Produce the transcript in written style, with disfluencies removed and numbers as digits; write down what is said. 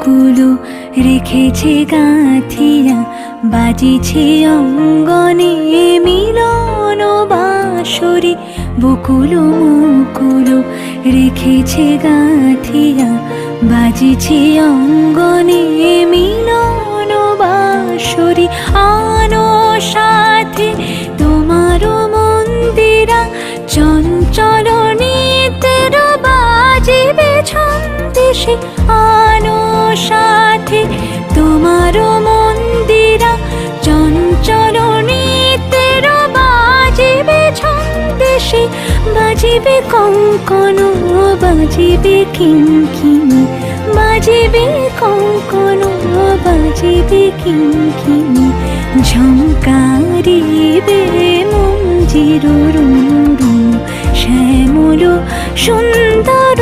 মুকুল রেখেছে গাঁথিয়া, বাজিছে অঙ্গনে মিলন বাঁশরি। বকুল মুকুল রেখেছে গাঁথিয়া, বাজিছে অঙ্গনে মিলন বাঁশরি। আনো সাথে তোমার মন্দিরা, চঞ্চল নিতের বাজিবে ছন্দেশে। আনো সাথে তোমার মন্দিরা, চঞ্চল নিতের বাজিবে ছন্দেশে। বাজিবে কঙ্কন, বাজিবে কিঙ্কিণী, বাজিবে কঙ্কন, বাজিবে কিঙ্কিণী। ঝঙ্কারিবে মঞ্জির রুনু, শ্যামল সুন্দর